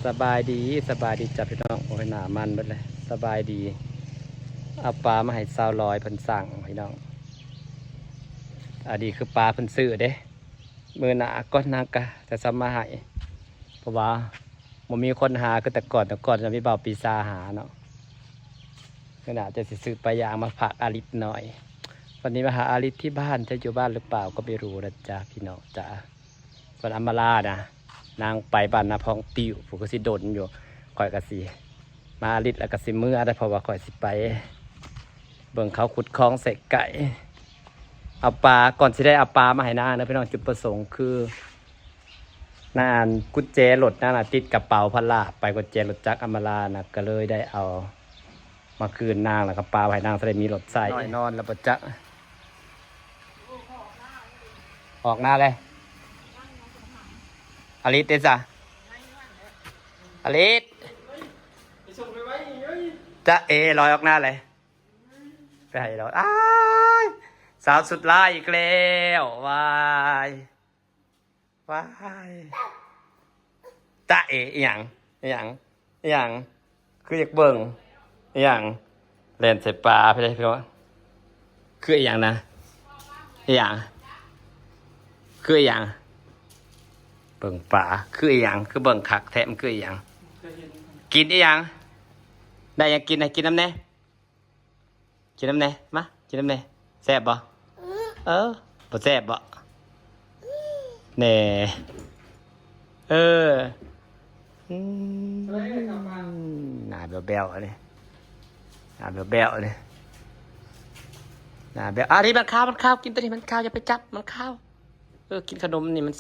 สบายดีจับพี่น้องโอ้ยหนามันเบิดเลยสบายดีเอาปลามาให้200เพิ่นสั่งพี่น้องอันนี้คือปลาเพิ่นซื้อเด้มือหนาก้อนนากะจะซ้ำมาให้เพราะว่ามันมีคนหาคือแต่ก่อนจะมีเบาปีซาหาเนาะขนาดจะซื้อปลายางมาผักอาลิศหน่อยวันนี้มาหาอาลิศที่บ้านจะอยู่บ้านหรือเปล่าก็ไม่รู้นะจ๊ะพี่น้องจ๊ะวันอัมมาลานะนางไปบ้านนาพองติวผมก็สิโดนอยู่ข่อยกะสิมาอาลิศแล้วก็สิเมื่อได้เพราะว่าข่อยสิไปเบิ่งเขาขุดคลองใส่ไก่เอาปลาก่อนสิได้เอาปลามาให้นางนะพี่น้องจุดประสงค์คือนางกุญแจรถนั่นน่ะติดกระเป๋าพลาไปกุญแจรถจักรอัมมาลานะก็เลยได้เอามาคืนนางแล้วก็ปลาให้นางจะได้มีรถใส่นอนแล้วปะจ๊ะออกหน้าเลยอลิสเดซ่าอลิสจะลอยออกหน้าเลยไปให้เราสาวสุดล่าอีกแล้ววายจะอีหยังคืออยากเบิ่งอย่างเล่นใส่ปลาไปเลยพี่น้องคืออย่างนะอย่างคืออย่างเบิ่งปลาคืออย่างคือเบิ่งคักแถมคืออย่างกินอย่างได้ยังกินไหนกินน้ำแน่กินน้ำแน่มากินน้ำแน่แซ่บบ่บ่แซ่บบ่แน่หน้าแบ๊วๆเลยหน้าแบ๊วๆเลยหน้าแบ๊วนี่มันข้าวกินตัวนี้มันข้าวอย่าไปจับมันข้าวกินขนมนี่มัน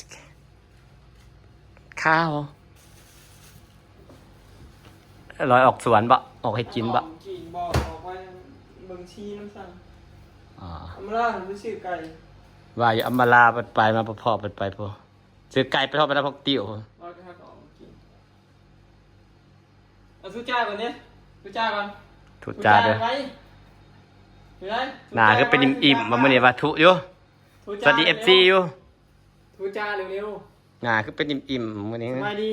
ข้าวลอยออกสวนบ่ออกให้กินบ่กินบ่ออกไปเบิ่งชีน้ำสั่งอัมราผมไปซื้อไก่ว่าอยู่อัมมาลาไปมาพอไปพอซื้อไก่ไปทอดไปแล้วพวกติ๋วรอจะให้ออกกินเอาสู้จ้าก่อนเนี่ยสู้จ้าก่อนถูกจ้าด้วยหนาคือเป็นอิ่มๆมาเมื่อนี้ว่าทุอยู่สวัสดีFCอยู่สู้จ้าเร็วหนาคือเป็นอิ่มๆมื่อนี้สบายดี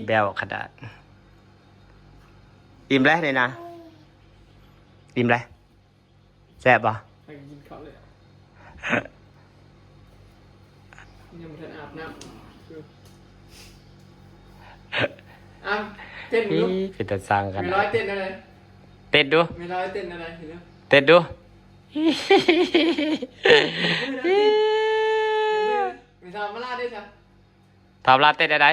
แบวขนาดอิ่มแล้วเลยนะอิ่มแล้วแซ่บป่ะไปกินข้าวเลยยังไม่ทันอาบน้ำเต้นดูเป็นตาสร้างกันไม่ร้อยเต้นอะไรเต้นดูไม่ร้อยเต้นอะไรเห็นไหมเต้นดูไม่ทำมาลาได้จ้ะทำลาเต้นได้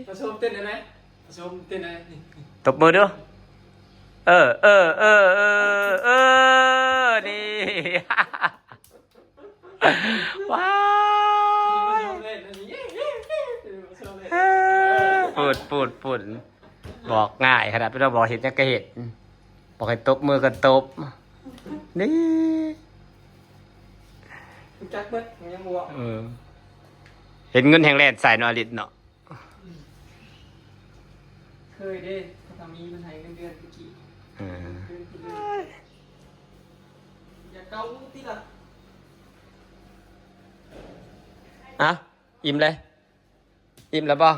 ผสมเต้นอะไรผสมเต้นอะไรตบมือดูนี่ว้าวปุ่นบอกง่ายขนาดพี่เราบอกเห็นยังก็เห็นบอกให้ตบมือกันตบนี่จักเบิดยังบวกเห็นเงินแห่งแลนใส่นอริดเนาะเคยได้เขาทำมีมันให้เงินเดือนเมื่อกี้อย่าเกาตีละอิ่มเลยอิ่มแล้วป่ะ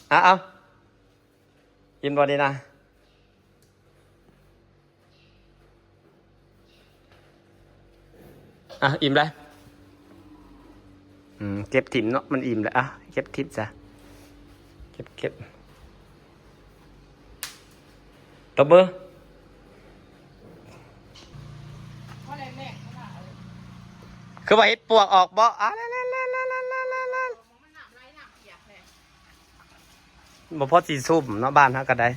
เอาอิ่มบ่ดีนะอิ่มเลยเก็บถิ่นเนาะมันอิ่มแล้วเก็บถิ่นจ้ะเก็บตบมือคือว่าเห็ดปวกออกบ่บ่พอสีซุ่มเนาะบ้านฮะก็ได้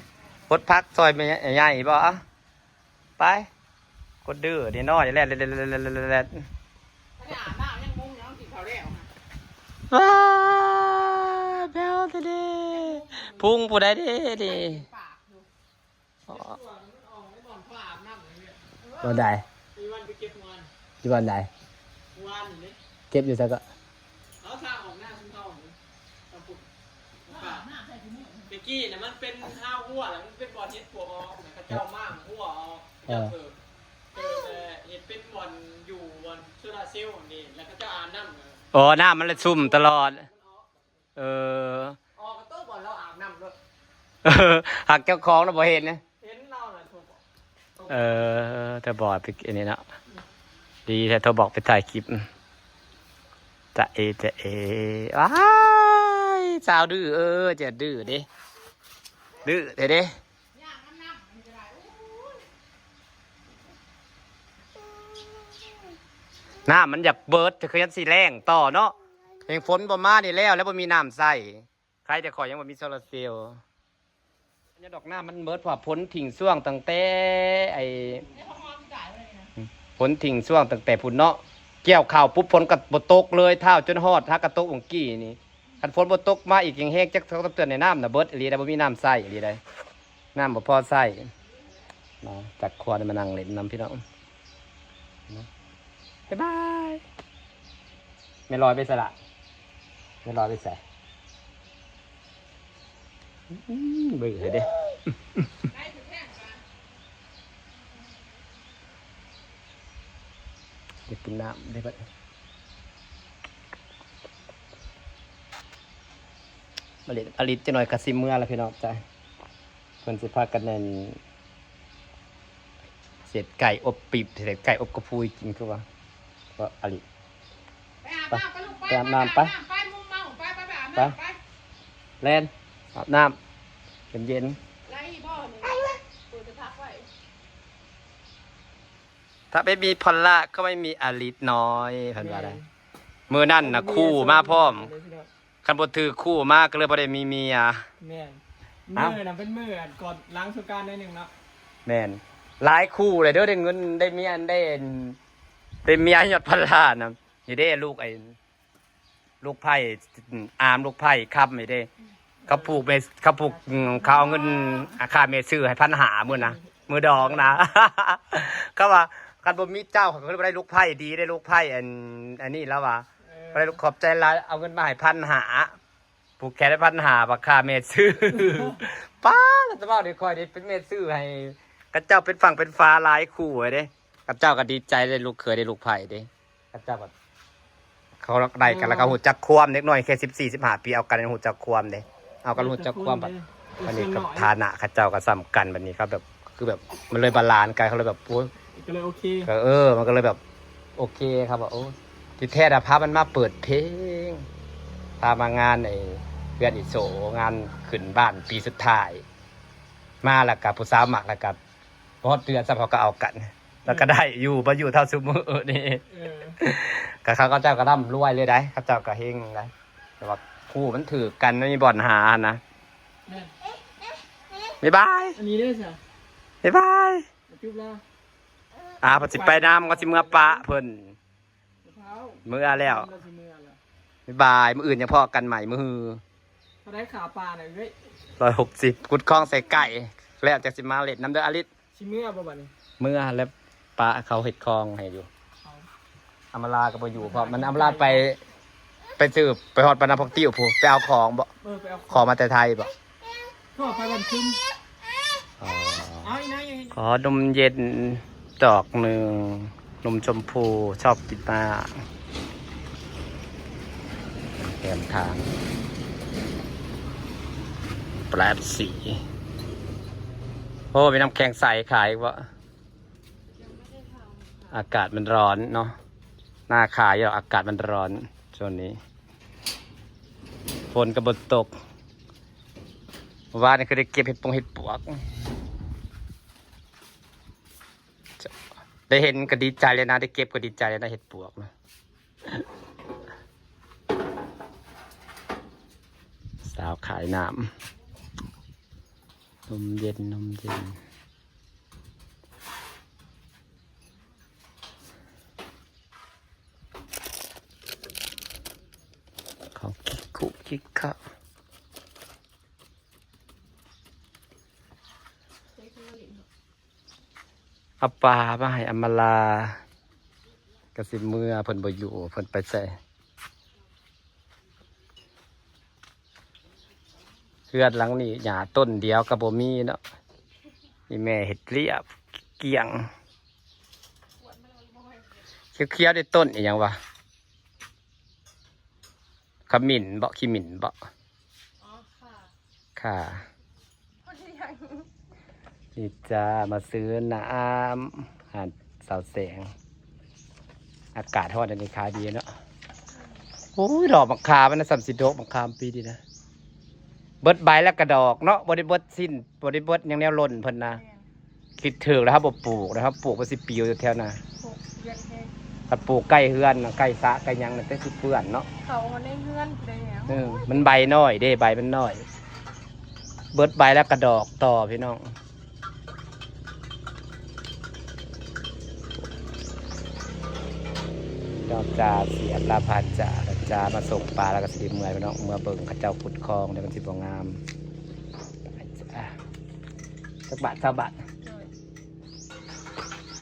พดพักซอยไม่ใหญ่บ่ไปกดดื้อเดี๋ยวน้อยแล่นว้าเบลตัวดีพุ่งผู้ใดดิวันใดที่วันใดเก็บอยู่ซะก็เอาทางออกหน้าคุณเข้าเมื่อกี้เนี่ยมันเป็นห้าวหัวแล้วมันเป็นบอลเฮ็ดหัวออกกระเจ้ามั่งหัวออกเห็ดเป็นบอลอยู่บอลเซราเซลนี่แล้วก็เจ้าอาน้ำ โอ้น้ำมันเลยซุ่มตลอดเออ ออกกระโต๊ะบ่อนเราอาบน้ำด้วย เออหักเจ้าของเราบ่เห็นนะ เห็นเราน่ะโทรบอก เออเธอบอกไปอันนี้เนาะดีแต่เธอบอกไปถ่ายคลิปจะเอว้ายสาวดื้อจะดื้อดิดื้อเด้น้ำมันอยากเบิดจะเคยยันสีแรงต่อเนาะเองฝนบ่มานี่แล้วบ่มีน้ำใส่ใครจะขอยังบ่มีโซลาร์เซลล์อันนี้ดอกน้ำมันเบิดเพราะฝนทิ้งช่วงตั้งแต่ไอ้ฝนทิ้งช่วงตั้งแต่พุ่นเนาะเกี่ยวข้าวปุ๊บฝนกับบตกเลยเท้าจนฮอดฮักกระตกองกี้นี่คันฝนบตกมาอีกยังแห้งจักเขาต้องเตือนในน้ำน่ะเบิดอีหลีได้บ่มีน้ำใส่อีหลีได้น้ำบ่พอใส่เนาะจักควรมานั่งเล่นน้ำพี่น้องบ๊ายบายไม่ลอยไปสละไม่ลอยไปใส่เบื่อเด้เดี๋ยวกินน้ำได้ปะมาเล่นอลิจะหน่อยกระซิมเมื่อแล้วพี่น้องจ้ะเพิ่นสิพากันเล่นเศษไก่อบปีบเศษไก่อบกระพุยกินคือว่าก็อลิไปอาบน้ำไปไปเล่นอาบน้ำเย็นถ้าไม่มีพอลล่าก็ไม่มีอลิน้อยเพิ่นว่าได้มือนั่นนะคู่มาพร้อมคันบ่ถือคู่มากก็เลยบ่ได้มีเมียแม่นมือน่ะเป็นมือก่อนล้างสงกรานต์ได้หนึ่งเนาะแม่นหลายคู่เลยเด้อได้เงินได้เมียได้เมียยอดพอลล่านะนี่เด้ลูกไอ้ลูกไผ่อามลูกไผ่ครับไม่ได้เขาผูกเขาเอาเงินค่าเมซื้อให้1,500มื้อนะมื้อดองนะ เขาว่าคันบ่มีเจ้าเขาก็ได้ลูกไผ่ดีได้ลูกไผ่อันนี้แล้วว่าก็ได้ขอบใจหลายเอาเงินมาให้1,500ผูกแขนได้1,500บักค่าเมซื้อ ป้าแล้วจะว่าได้ค่อยได้เป็นเมซื้อให้กับเจ้าเป็นฝั่งเป็นฟ้าหลายคู่เด้กับเจ้าก็ดีใจได้ลูกเขยได้ลูกไผ่เด้กับเจ้าก็เขาได้กันแล้วก็หูจักความเล็กน้อยแค่14-15 ปีเอากันหูจักความเด้เอากันหูจักความแบบอันนี้กับฐานะข้าเจ้าก็ซ้ำกันแบบนี้ครับแบบคือแบบมันเลยบาลานซ์กันเขาเลยแบบโอ้ยก็เลยโอเคมันก็เลยแบบโอเคครับว่าโอ้ที่แท้พามันมาเปิดเพลงพามางานไอ้เพื่อนอิโสงานขึ้นบ้านปีสุดท้ายมาแล้วกับผู้สาวหมักแล้วกับพอเดือนสักพอก็เอากันแล้วก็ได้อยู่มาอยู่เท่าซุมื้อนี่กับเขาเจ้าก็ร่ำรวยเลยได้เขาเจ้าก็เฮงได้แต่ว่าคู่มันถือกันไม่มีบ่อนหานะบ๊ายบายอันนี้ด้วยสิบ๊ายบายจุ๊บแล้วพอสิไปน้ำก็สิเมื่อปะเพิ่นเมื่อแล้วบ๊ายบายมื้ออื่นยังพอกันใหม่มื้อเขาได้ขาปลาหน่อยเว้ย160กุดคล้องใส่ไก่แล้วจากสิมาเล็ดน้ำเด้ออลิศชิเมื่อบ่บัดนี้เมื่อแล้วปลาเขาเห็ดคลองให้อยู่อำมาลาก็บ่อยู่เพราะมันอำลาไปสืบไปฮอดปนาพกติ้วผู้ไปเอาของบ่ไปเอาของมาแต่ไทยบ่ก็ไปวันคืนขอนมเย็นดอกหนึ่งนมชมพูชอบกินมากแถมทางแปลบสีโอ้เป็นน้ำแข็งใสขายบ่อากาศมันร้อนเนาะหน้าขายอยู่อากาศมันร้อนช่วงนี้ฝนกระบดตกว่านี่คือได้เก็บเห็ดปวกได้เห็นก็ดีใจเลยนะได้เก็บก็ดีใจเลยนะเห็ดปวกนะสาวขายน้ำนมเย็นเขาคิกค่ะเอาปลามาให้อำมาลากระสิเมื่อเพิ่นบ่อยู่เพิ่นไปใส่เฮือนหลังนี้หญ้าต้นเดียวก็บ่มีเนาะนี่แม่เฮ็ดเรียบเกี่ยงเขียวๆได้ต้นอีหยังวะ ขมิ้นเบาะขี้หมิ่นเบาะ อ๋อค่ะ ค่ะ พอดียัง นี่จ้ามาซื้อน้ำหาดเสาแสง อากาศทอดอันนี้ขายดีเนาะโอ้ยดอกมะขามมันนะ30 ดอกมะขามปีดีนะเบิดใบแล้วกระดอกเนาะบริเบิดสิ้นบริเบิดยังแนวหล่นเพิ่นนะคิดถึงแล้วครับบ่ปลูกนะครับปลูกมา10 ปีอยู่แถวน่ะ 6 เดือนแค่ ถ้าปลูกใกล้เฮือนน่ะใกล้สระใกล้หยังน่ะแต่สิเปื้อนเนาะ เขาในเฮือนแล้ว มันใบน้อยเด้ใบมันน้อย เบิดใบแล้วกระดอกต่อพี่น้องดอกจาเสียบลาพาจ่าแล้วจามาส่งปลาแล้วก็สิเมื่อยพี่น้องเมื่อเบิ่งเขาเจ้าขุดคลองเดี๋ยวมันสิบ่งามไปจ้าสักบาท20 บาท